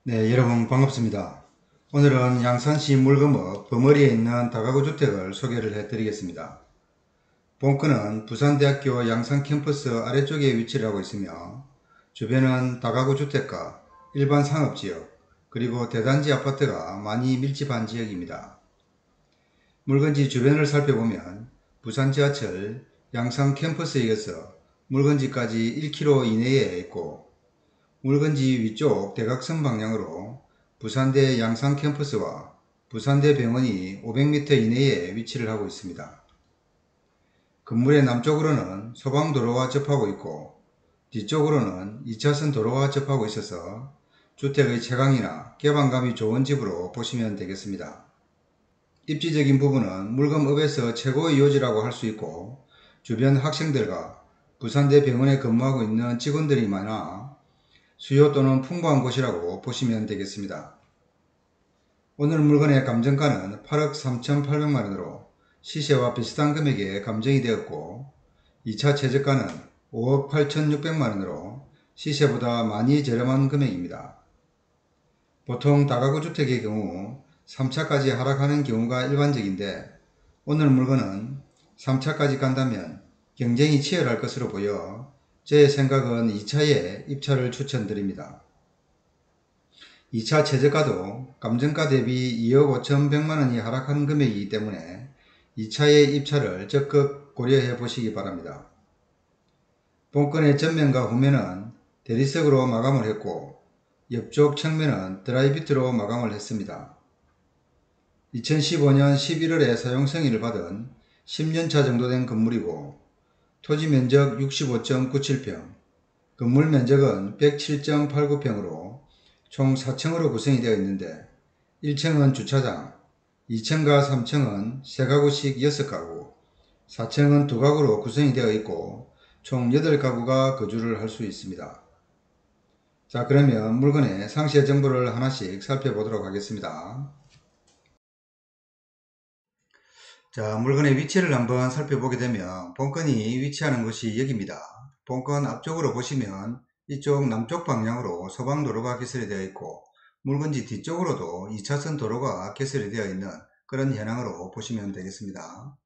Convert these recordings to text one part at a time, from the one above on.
네, 여러분 반갑습니다. 오늘은 양산시 물금읍 범어리에 있는 다가구 주택을 소개를 해드리겠습니다. 본건은 부산대학교 양산캠퍼스 아래쪽에 위치를 하고 있으며 주변은 다가구 주택가, 일반 상업지역, 그리고 대단지 아파트가 많이 밀집한 지역입니다. 물건지 주변을 살펴보면 부산 지하철 양산캠퍼스에 이어서 물건지까지 1km 이내에 있고, 물건지 위쪽 대각선 방향으로 부산대 양산 캠퍼스와 부산대 병원이 500m 이내에 위치를 하고 있습니다. 건물의 남쪽으로는 소방도로와 접하고 있고 뒤쪽으로는 2차선 도로와 접하고 있어서 주택의 채광이나 개방감이 좋은 집으로 보시면 되겠습니다. 입지적인 부분은 물금읍에서 최고의 요지라고 할 수 있고, 주변 학생들과 부산대 병원에 근무하고 있는 직원들이 많아 수요 또는 풍부한 곳이라고 보시면 되겠습니다. 오늘 물건의 감정가는 8억 3,800만원으로 시세와 비슷한 금액에 감정이 되었고, 2차 최저가는 5억 8,600만원으로 시세보다 많이 저렴한 금액입니다. 보통 다가구 주택의 경우 3차까지 하락하는 경우가 일반적인데, 오늘 물건은 3차까지 간다면 경쟁이 치열할 것으로 보여 제 생각은 2차에 입찰을 추천드립니다. 2차 최저가도 감정가 대비 2억 5,100만원이 하락한 금액이기 때문에 2차의 입찰을 적극 고려해 보시기 바랍니다. 본건의 전면과 후면은 대리석으로 마감을 했고, 옆쪽 측면은 드라이비트로 마감을 했습니다. 2015년 11월에 사용승인을 받은 10년차 정도 된 건물이고, 토지 면적 65.97평, 건물 면적은 107.89평으로 총 4층으로 구성이 되어 있는데, 1층은 주차장, 2층과 3층은 3가구씩 6가구, 4층은 2가구로 구성이 되어 있고 총 8가구가 거주를 할 수 있습니다. 자, 그러면 물건의 상세 정보를 하나씩 살펴보도록 하겠습니다. 자, 물건의 위치를 한번 살펴보게 되면 본건이 위치하는 곳이 여기입니다. 본건 앞쪽으로 보시면 이쪽 남쪽 방향으로 소방도로가 개설이 되어 있고, 물건지 뒤쪽으로도 2차선 도로가 개설이 되어 있는 그런 현황으로 보시면 되겠습니다.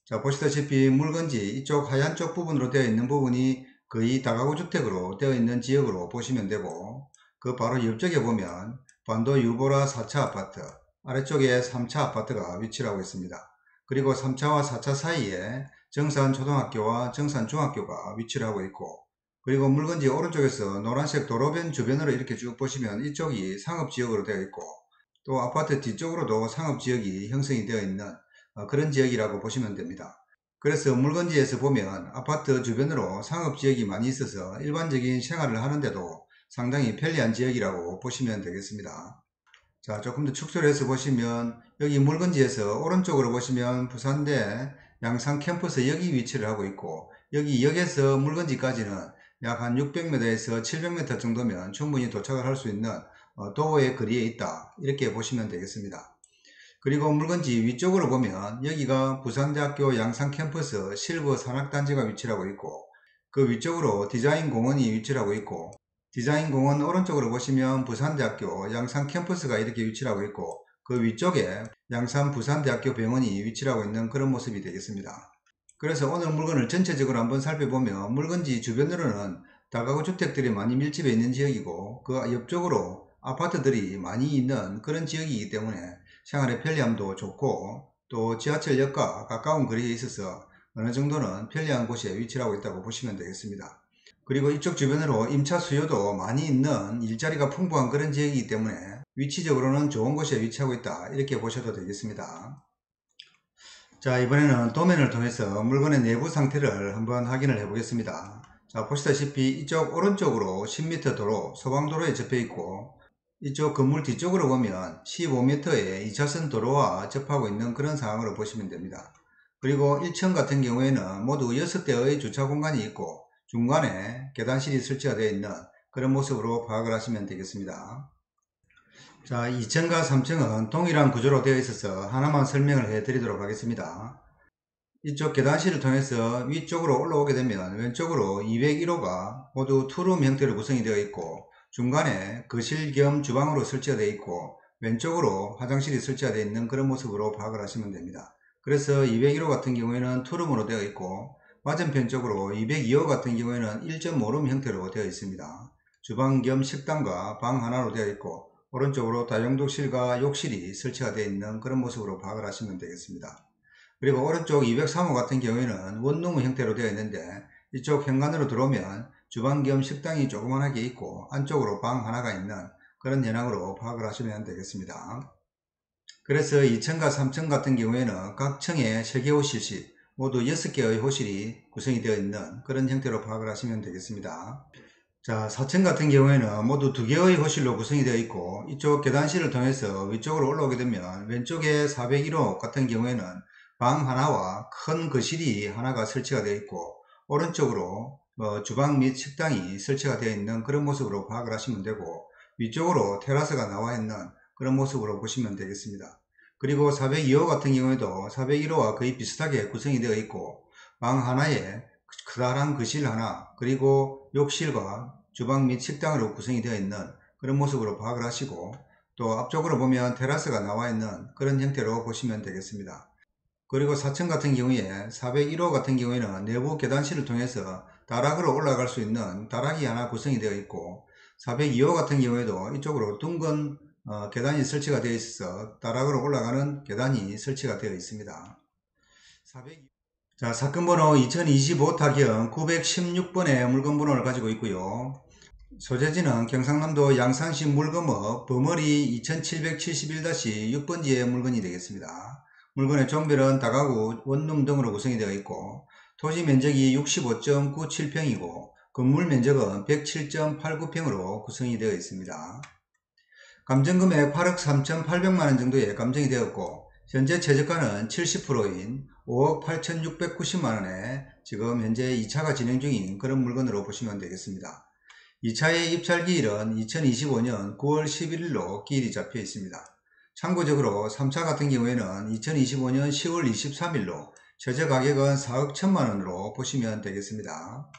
자, 보시다시피 물건지 이쪽 하얀 쪽 부분으로 되어 있는 부분이 거의 다가구 주택으로 되어 있는 지역으로 보시면 되고, 그 바로 옆쪽에 보면 반도 유보라 4차 아파트, 아래쪽에 3차 아파트가 위치를 하고 있습니다. 그리고 3차와 4차 사이에 정산초등학교와 정산중학교가 위치를 하고 있고, 그리고 물건지 오른쪽에서 노란색 도로변 주변으로 이렇게 쭉 보시면 이쪽이 상업지역으로 되어 있고, 또 아파트 뒤쪽으로도 상업지역이 형성이 되어 있는 그런 지역이라고 보시면 됩니다. 그래서 물건지에서 보면 아파트 주변으로 상업지역이 많이 있어서 일반적인 생활을 하는데도 상당히 편리한 지역이라고 보시면 되겠습니다. 자, 조금 더 축소를 해서 보시면 여기 물건지에서 오른쪽으로 보시면 부산대 양산 캠퍼스 여기 위치를 하고 있고, 여기 역에서 물건지까지는 약 한 600m에서 700m 정도면 충분히 도착을 할 수 있는 도보의 거리에 있다, 이렇게 보시면 되겠습니다. 그리고 물건지 위쪽으로 보면 여기가 부산대학교 양산 캠퍼스 실버 산악단지가 위치를 하고 있고, 그 위쪽으로 디자인 공원이 위치를 하고 있고, 디자인 공원 오른쪽으로 보시면 부산대학교 양산 캠퍼스가 이렇게 위치를 하고 있고, 그 위쪽에 양산 부산대학교 병원이 위치를 하고 있는 그런 모습이 되겠습니다. 그래서 오늘 물건을 전체적으로 한번 살펴보면 물건지 주변으로는 다가구 주택들이 많이 밀집해 있는 지역이고, 그 옆쪽으로 아파트들이 많이 있는 그런 지역이기 때문에 생활의 편리함도 좋고, 또 지하철역과 가까운 거리에 있어서 어느 정도는 편리한 곳에 위치를 하고 있다고 보시면 되겠습니다. 그리고 이쪽 주변으로 임차 수요도 많이 있는 일자리가 풍부한 그런 지역이기 때문에 위치적으로는 좋은 곳에 위치하고 있다, 이렇게 보셔도 되겠습니다. 자, 이번에는 도면을 통해서 물건의 내부 상태를 한번 확인을 해 보겠습니다. 자, 보시다시피 이쪽 오른쪽으로 10m 도로, 소방도로에 접해 있고, 이쪽 건물 뒤쪽으로 보면 15m의 2차선 도로와 접하고 있는 그런 상황으로 보시면 됩니다. 그리고 1층 같은 경우에는 모두 6대의 주차 공간이 있고 중간에 계단실이 설치가 되어 있는 그런 모습으로 파악을 하시면 되겠습니다. 자, 2층과 3층은 동일한 구조로 되어 있어서 하나만 설명을 해 드리도록 하겠습니다. 이쪽 계단실을 통해서 위쪽으로 올라오게 되면 왼쪽으로 201호가 모두 투룸 형태로 구성이 되어 있고, 중간에 거실 겸 주방으로 설치가 되어 있고 왼쪽으로 화장실이 설치가 되어 있는 그런 모습으로 파악을 하시면 됩니다. 그래서 201호 같은 경우에는 투룸으로 되어 있고 맞은편 쪽으로 202호 같은 경우에는 1.5룸 형태로 되어 있습니다. 주방 겸 식당과 방 하나로 되어 있고 오른쪽으로 다용도실과 욕실이 설치가 되어 있는 그런 모습으로 파악을 하시면 되겠습니다. 그리고 오른쪽 203호 같은 경우에는 원룸 형태로 되어 있는데 이쪽 현관으로 들어오면 주방 겸 식당이 조그만하게 있고 안쪽으로 방 하나가 있는 그런 현황으로 파악을 하시면 되겠습니다. 그래서 2층과 3층 같은 경우에는 각 층에 3개 호실씩 모두 6개의 호실이 구성이 되어 있는 그런 형태로 파악을 하시면 되겠습니다. 자, 4층 같은 경우에는 모두 2개의 호실로 구성이 되어 있고 이쪽 계단실을 통해서 위쪽으로 올라오게 되면 왼쪽에 401호 같은 경우에는 방 하나와 큰 거실이 하나가 설치가 되어 있고 오른쪽으로 주방 및 식당이 설치가 되어 있는 그런 모습으로 파악을 하시면 되고 위쪽으로 테라스가 나와 있는 그런 모습으로 보시면 되겠습니다. 그리고 402호 같은 경우에도 401호와 거의 비슷하게 구성이 되어 있고 방 하나에 커다란 거실 하나 그리고 욕실과 주방 및 식당으로 구성이 되어 있는 그런 모습으로 파악을 하시고 또 앞쪽으로 보면 테라스가 나와 있는 그런 형태로 보시면 되겠습니다. 그리고 4층 같은 경우에 401호 같은 경우에는 내부 계단실을 통해서 다락으로 올라갈 수 있는 다락이 하나 구성이 되어 있고 402호 같은 경우에도 이쪽으로 둥근 계단이 설치가 되어 있어서 다락으로 올라가는 계단이 설치가 되어 있습니다. 자, 사건 번호 2025 타경 916번의 물건 번호를 가지고 있고요. 소재지는 경상남도 양산시 물건업 버머리 2771-6번지의 물건이 되겠습니다. 물건의 종별은 다가구, 원룸 등으로 구성이 되어 있고 토지 면적이 65.97평이고 건물 면적은 107.89평으로 구성이 되어 있습니다. 감정금액 8억 3,800만원 정도에 감정이 되었고 현재 최저가는 70%인 5억 8,690만원에 지금 현재 2차가 진행 중인 그런 물건으로 보시면 되겠습니다. 2차의 입찰기일은 2025년 9월 11일로 기일이 잡혀 있습니다. 참고적으로 3차 같은 경우에는 2025년 10월 23일로 최저 가격은 4억 1천만원으로 보시면 되겠습니다.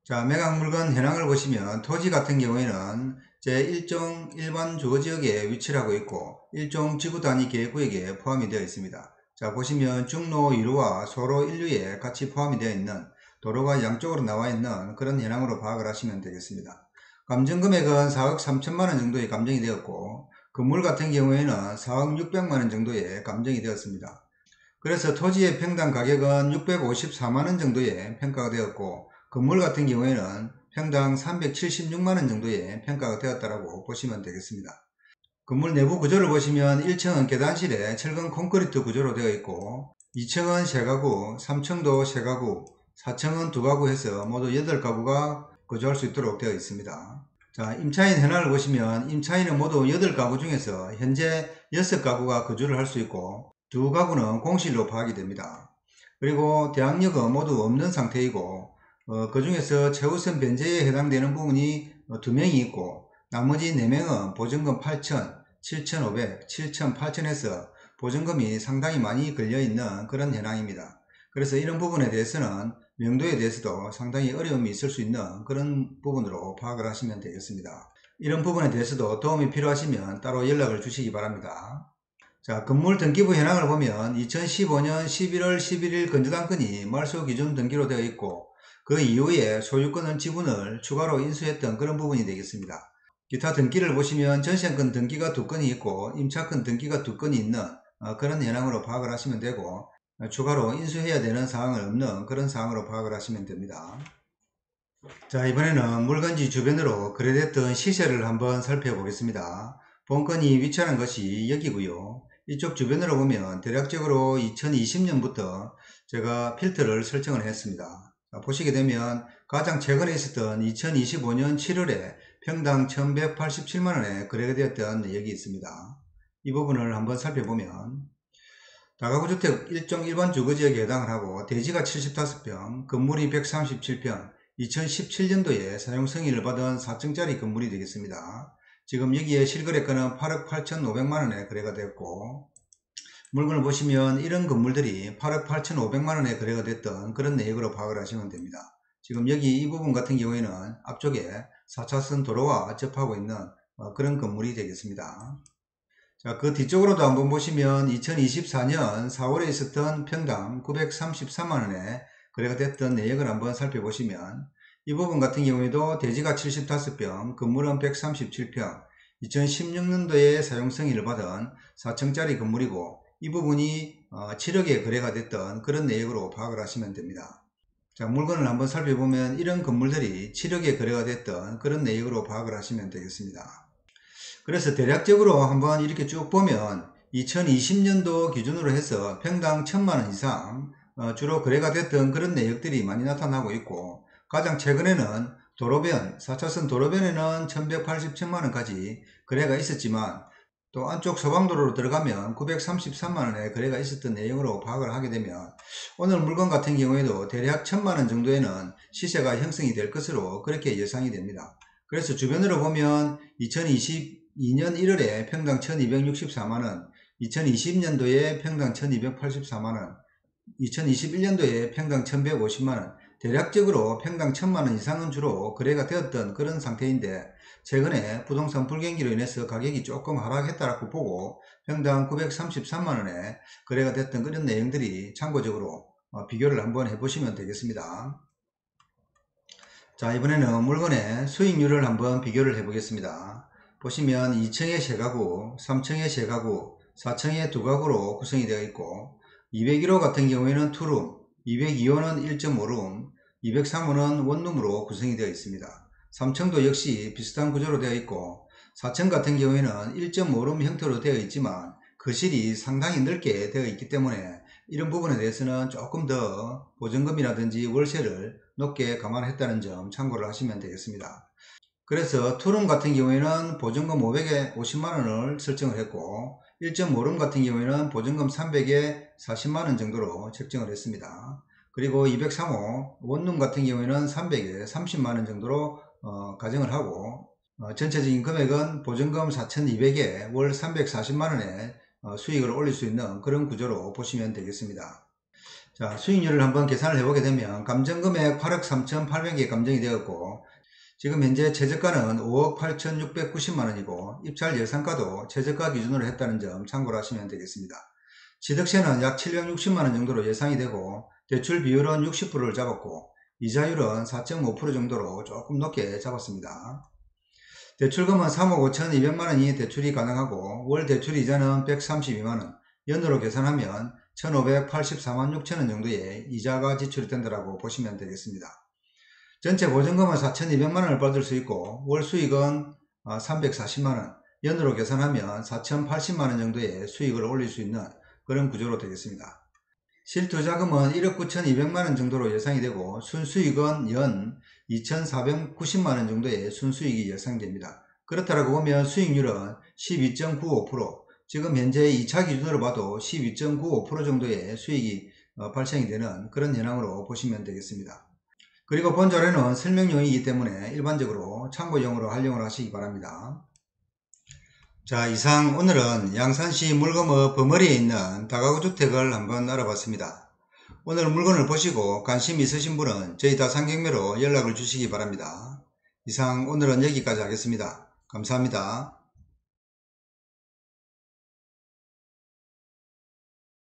자, 매각 물건 현황을 보시면 토지 같은 경우에는 제1종 일반 주거지역에 위치를 하고 있고 1종 지구단위 계획구역에 포함이 되어 있습니다. 자, 보시면 중로 1루와 소로 1루에 같이 포함이 되어 있는 도로가 양쪽으로 나와 있는 그런 현황으로 파악을 하시면 되겠습니다. 감정금액은 4억 3천만원 정도에 감정이 되었고 건물 같은 경우에는 4억 600만원 정도에 감정이 되었습니다. 그래서 토지의 평당 가격은 654만원 정도에 평가가 되었고 건물 같은 경우에는 평당 376만원 정도에 평가가 되었다고 보시면 되겠습니다. 건물 내부 구조를 보시면 1층은 계단실에 철근 콘크리트 구조로 되어 있고 2층은 3가구, 3층도 3가구, 4층은 2가구 해서 모두 8가구가 거주할 수 있도록 되어 있습니다. 자, 임차인 현황을 보시면 임차인은 모두 8가구 중에서 현재 6가구가 거주를 할 수 있고 2가구는 공실로 파악이 됩니다. 그리고 대항력은 모두 없는 상태이고 그 중에서 최우선 변제에 해당되는 부분이 2명이 있고 나머지 4명은 보증금 8천, 7,500, 7천, 8천에서 보증금이 상당히 많이 걸려있는 그런 현황입니다. 그래서 이런 부분에 대해서는 명도에 대해서도 상당히 어려움이 있을 수 있는 그런 부분으로 파악을 하시면 되겠습니다. 이런 부분에 대해서도 도움이 필요하시면 따로 연락을 주시기 바랍니다. 자, 건물 등기부 현황을 보면 2015년 11월 11일 건조당권이 말소 기준 등기로 되어 있고 그 이후에 소유권은 지분을 추가로 인수했던 그런 부분이 되겠습니다. 기타 등기를 보시면 전세권 등기가 2건이 있고 임차권 등기가 2건이 있는 그런 현황으로 파악을 하시면 되고 추가로 인수해야 되는 사항은 없는 그런 사항으로 파악을 하시면 됩니다. 자, 이번에는 물건지 주변으로 거래됐던 시세를 한번 살펴보겠습니다. 본건이 위치하는 것이 여기고요. 이쪽 주변으로 보면 대략적으로 2020년부터 제가 필터를 설정을 했습니다. 보시게 되면 가장 최근에 있었던 2025년 7월에 평당 1187만원에 거래가 되었던 내역이 있습니다. 이 부분을 한번 살펴보면 다가구주택 일종 일반 주거지역에 해당을 하고 대지가 75평, 건물이 137평, 2017년도에 사용 승인을 받은 4층짜리 건물이 되겠습니다. 지금 여기에 실거래가는 8억 8,500만원에 거래가 되었고 물건을 보시면 이런 건물들이 8억 8,500만원에 거래가 됐던 그런 내역으로 파악을 하시면 됩니다. 지금 여기 이 부분 같은 경우에는 앞쪽에 4차선 도로와 접하고 있는 그런 건물이 되겠습니다. 자, 그 뒤쪽으로도 한번 보시면 2024년 4월에 있었던 평당 933만원에 거래가 됐던 내역을 한번 살펴보시면 이 부분 같은 경우에도 대지가 75평, 건물은 137평, 2016년도에 사용승인을 받은 4층짜리 건물이고 이 부분이 7억에 거래가 됐던 그런 내역으로 파악을 하시면 됩니다. 자, 물건을 한번 살펴보면 이런 건물들이 7억에 거래가 됐던 그런 내역으로 파악을 하시면 되겠습니다. 그래서 대략적으로 한번 이렇게 쭉 보면 2020년도 기준으로 해서 평당 1000만원 이상 주로 거래가 됐던 그런 내역들이 많이 나타나고 있고, 가장 최근에는 도로변, 4차선 도로변에는 1180만원까지 거래가 있었지만 또 안쪽 소방도로로 들어가면 933만원에 거래가 있었던 내용으로 파악을 하게 되면 오늘 물건 같은 경우에도 대략 1000만원 정도에는 시세가 형성이 될 것으로 그렇게 예상이 됩니다. 그래서 주변으로 보면 2022년 1월에 평당 1264만원, 2020년도에 평당 1284만원, 2021년도에 평당 1150만원, 대략적으로 평당 1000만원 이상은 주로 거래가 되었던 그런 상태인데, 최근에 부동산 불경기로 인해서 가격이 조금 하락했다고 보고 평당 933만원에 거래가 됐던 그런 내용들이 참고적으로 비교를 한번 해보시면 되겠습니다. 자, 이번에는 물건의 수익률을 한번 비교를 해 보겠습니다. 보시면 2층의 세 가구, 3층의 세 가구, 4층의 두 가구로 구성이 되어 있고 201호 같은 경우에는 투룸, 202호는 1.5룸, 203호는 원룸으로 구성이 되어 있습니다. 3층도 역시 비슷한 구조로 되어 있고 4층 같은 경우에는 1.5룸 형태로 되어 있지만 거실이 상당히 넓게 되어 있기 때문에 이런 부분에 대해서는 조금 더 보증금이라든지 월세를 높게 감안했다는 점 참고를 하시면 되겠습니다. 그래서 투룸 같은 경우에는 보증금 500에 50만원을 설정을 했고 1.5룸 같은 경우에는 보증금 300에 40만원 정도로 책정을 했습니다. 그리고 203호 원룸 같은 경우에는 300에 30만원 정도로 가정을 하고 전체적인 금액은 보증금 4,200에 월 340만원에 수익을 올릴 수 있는 그런 구조로 보시면 되겠습니다. 자, 수익률을 한번 계산을 해보게 되면 감정금액 8억 3,800개 감정이 되었고 지금 현재 최저가는 5억 8,690만원이고 입찰 예상가도 최저가 기준으로 했다는 점 참고를 하시면 되겠습니다. 취득세는 약 760만원 정도로 예상이 되고 대출 비율은 60%를 잡았고 이자율은 4.5% 정도로 조금 높게 잡았습니다. 대출금은 3억 5,200만원이 대출이 가능하고 월 대출 이자는 132만원, 연으로 계산하면 1,584만 6천원 정도의 이자가 지출이 된다고 보시면 되겠습니다. 전체 보증금은 4,200만원을 받을 수 있고 월 수익은 340만원, 연으로 계산하면 4,080만원 정도의 수익을 올릴 수 있는 그런 구조로 되겠습니다. 실투자금은 1억 9,200만원 정도로 예상이 되고 순수익은 연 2,490만원 정도의 순수익이 예상됩니다. 그렇다고 보면 수익률은 12.95%, 지금 현재 2차 기준으로 봐도 12.95% 정도의 수익이 발생이 되는 그런 현황으로 보시면 되겠습니다. 그리고 본 자료는 설명용이기 때문에 일반적으로 참고용으로 활용을 하시기 바랍니다. 자, 이상 오늘은 양산시 물금읍 범어리에 있는 다가구 주택을 한번 알아봤습니다. 오늘 물건을 보시고 관심 있으신 분은 저희 다산경매로 연락을 주시기 바랍니다. 이상 오늘은 여기까지 하겠습니다. 감사합니다.